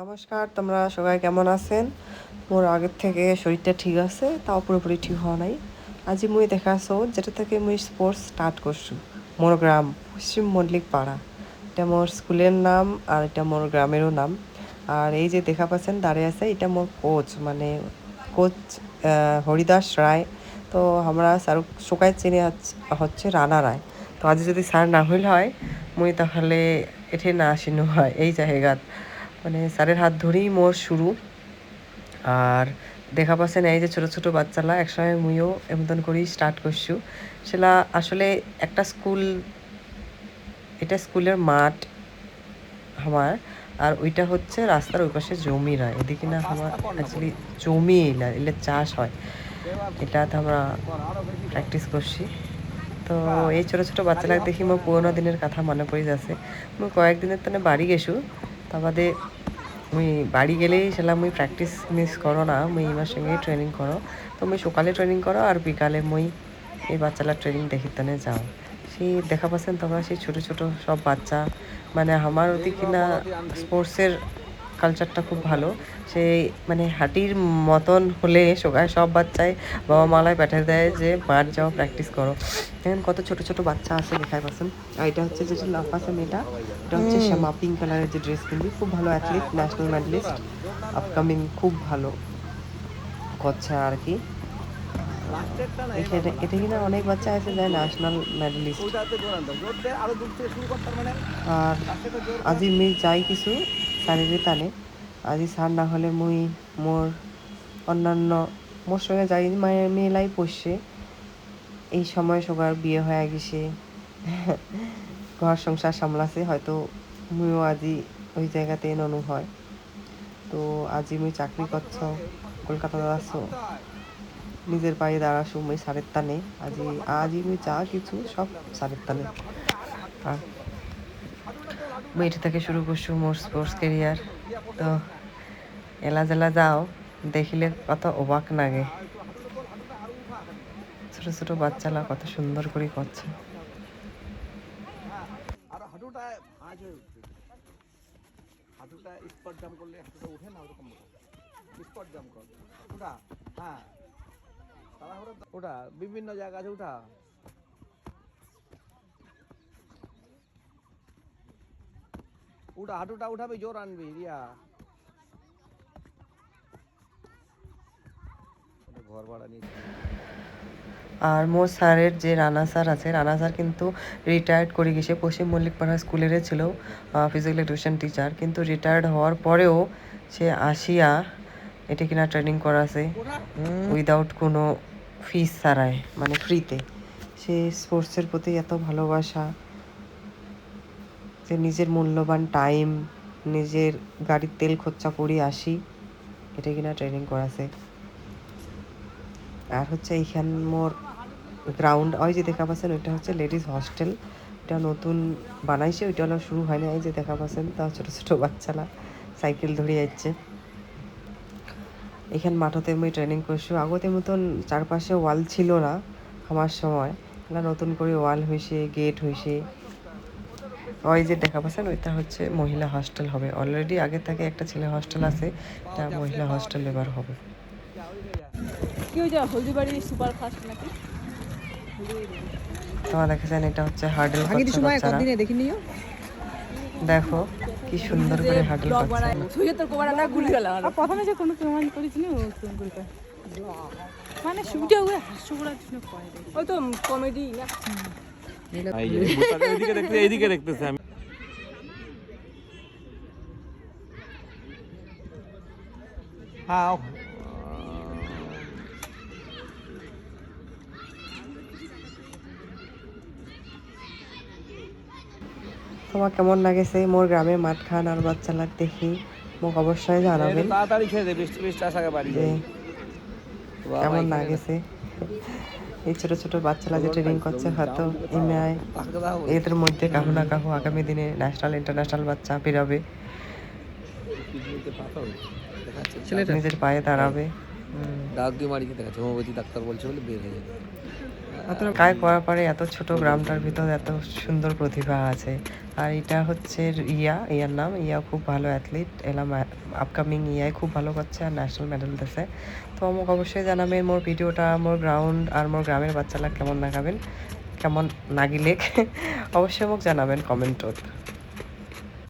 নমস্কার, তোমরা সবাই কেমন আছেন? মোর আগের থেকে শরীরটা ঠিক আছে, তাও পুরোপুরি ঠিক হওয়া নাই। আজি মুই দেখাছো যেটা থেকে মুই স্পোর্টস স্টার্ট করছু। মোর গ্রাম পশ্চিম মল্লিক পাড়া, এটা মোর স্কুলের নাম আর এটা মোর গ্রামেরও নাম। আর এই যে দেখা পাচ্ছেন দাঁড়িয়ে আছে, এটা মোর কোচ, মানে কোচ হরিদাস রায়। তো আমরা স্যার সবাই চেনে হচ্ছে রানা রায়। তো আজ যদি স্যার না হইল হয় মুই তাহলে এঠে না আসিনু হয় এই জায়গাত, মানে স্যারের হাত ধরেই মোর শুরু। আর দেখা পাচ্ছেন এই যে ছোট ছোট বাচ্চারা একসময় মুইও এমন করেই স্টার্ট করছু। সেটা আসলে একটা স্কুল, এটা স্কুলের মাঠ আমার। আর ওইটা হচ্ছে রাস্তার ওই পাশে জমি নয়, এদিকে না আমার অ্যাকচুয়ালি জমি এলা এলে চাষ হয়, এটাতে আমরা প্র্যাকটিস করছি। তো এই ছোটো ছোটো বাচ্চারা দেখি মোর পুরোনো দিনের কথা মনে পড়ে যাচ্ছে। মুই কয়েকদিনের তনে বাড়ি গেছু, তা বাদে মুই বাড়ি গেলেই সেটা মুই প্র্যাকটিস মিস করো না, মুই আমার সঙ্গেই ট্রেনিং করো। তো মুই সকালে ট্রেনিং করো আর বিকালে মুই এই বাচ্চারা ট্রেনিং দেখি তনে যাও। সেই দেখা পাচ্ছেন তোমরা সেই ছোটো ছোটো সব বাচ্চা, মানে আমার ওদিকে না স্পোর্টসের কালচারটা খুব ভালো। সেই মানে হাঁটির মতন হলে সব বাচ্চাই বাবা মালায় পাঠিয়ে দেয় যে মাঠ যাও প্র্যাকটিস করো। দেখেন কত ছোট ছোট বাচ্চা আছে দেখায় পাচ্ছেন। আর এটা হচ্ছে যে লাফাসে মেয়েটা, এটা হচ্ছে শ্যামা, পিঙ্ক কালারের যে ড্রেস পিন্দি, খুব ভালো অ্যাথলিট, ন্যাশনাল মেডেলিস্ট আপকামিং, খুব ভালো করছে আর কি। এটা কিনা অনেক বাচ্চা আছে যায় ন্যাশনাল মেডেলিস্ট। আর আজি মুই যাই কিছু স্যারের টানে, আজি স্যার না হলে মুই মোর অন্যান্য মোর সঙ্গে যাই মেয়েলাই পড়ছে। এই সময় সবার বিয়ে হয়ে গেছে, ঘর সংসার সামলাছে, হয়তো মুইও আজি ওই জায়গাতে ননু হয়। তো আজি মুই চাকরি করছ, কলকাতাতে আসো, নিজের পায়ে দাঁড়াসু মুই সারের টানে। আজি মুই যা কিছু সব সারের টানে। আর মুই এটা থেকে শুরু করছু মোর স্পোর্টস কেরিয়ার। তো এলা জেলা যাও দেখিলে কত অবাক লাগে, ছোট ছোট বাচ্চারা কত সুন্দর করে করছে। হাঁটুটা স্পট জাম্প করলে হাঁটুটা উঠে না, ওরকম স্পট জাম্প কর, ওটা হ্যাঁ ওটা বিভিন্ন জায়গা আছে, ওটা ওটা হাঁটুটা উঠাবি, জোর আনবি রিয়া। ঘর ভাড়া নিয়ে। আর মোর স্যারের যে রানা স্যার আছে, রানা স্যার কিন্তু রিটায়ার্ড করে গেছে, পশ্চিম মল্লিকপাড়া স্কুলের ছিল ফিজিক্যাল এডুকেশন টিচার, কিন্তু রিটায়ার্ড হওয়ার পরেও সে আসিয়া এটা কিনা ট্রেনিং করাছে উইদাউট কোনো ফিস ছাড়াই, মানে ফ্রিতে। সে স্পোর্টসের প্রতি এত ভালোবাসা যে নিজের মূল্যবান টাইম, নিজের গাড়ির তেল খরচা করে আসি, এটা কিনা ট্রেনিং করাছে। আর হচ্ছে এইখান মোর গ্রাউন্ড, ওই যে দেখা পাচ্ছেন ওইটা হচ্ছে লেডিস হস্টেল, এটা নতুন বানাইছে, ওইটা হলো শুরু হয়নি। এই যে দেখা পাচ্ছেন তা ছোটো ছোটো বাচ্চারা সাইকেল ধরে যাচ্ছে। এখান মাঠতে আমি ট্রেনিং করছি। আগতে মতন চারপাশে ওয়াল ছিল না আমার সময়, এটা নতুন করে ওয়াল হয়েছে, গেট হয়েছে। ওই যে দেখা পাচ্ছেন ওইটা হচ্ছে মহিলা হস্টেল হবে, অলরেডি আগে থেকে একটা ছেলে হস্টেল আছে, এটা মহিলা হস্টেল এবার হবে। তোমরা দেখেছেন এটা হচ্ছে হার্ডেল করছে বাচ্চারা, দেখো কি সুন্দর করে হার্ডেল করছে। প্রথমে যে কোনো প্রমাণ করিস নি মানে শুটে ওই হাস্যকর জন্য করে ওই তো কমেডি না। এইদিকে দেখতে, এইদিকে দেখতেছে আমি। হ্যাঁ তোমার কেমন লাগেছে মোর গ্রামের মাঠ খান আর বাচ্চালাক দেখি, মোক অবশ্যই জানাবেন তাড়াতাড়ি খেয়ে দে, বৃষ্টি বৃষ্টি আসার বাড়ি যে কেমন লাগেছে। এই ছোট ছোট বাচ্চারা যে ট্রেনিং করছে, হয়তো এদের মধ্যে কাহু না কাহু আগামী দিনে ন্যাশনাল ইন্টারন্যাশনাল বাচ্চা বেরোবে, নিজের পায়ে দাঁড়াবে। দাঁত দিয়ে মারি খেতে গেছে, হোমিওপ্যাথি ডাক্তার বলছে বলে বের হয়ে যাবে। গায়ে করার পরে এত ছোট গ্রামটার ভিতরে এত সুন্দর প্রতিভা আছে। আর এটা হচ্ছে ইয়ার নাম ইয়া, খুব ভালো অ্যাথলিট এলাম, আপকামিং ইয়ায় খুব ভালো করছে আর ন্যাশনাল মেডেল দিছে। তো আমাকে অবশ্যই জানাবেন মোর ভিডিওটা মোর গ্রাউন্ড আর মোর গ্রামের বাচ্চারা কেমন নাগাবেন, কেমন নাগিলেক অবশ্যই মোক জানাবেন কমেন্টত।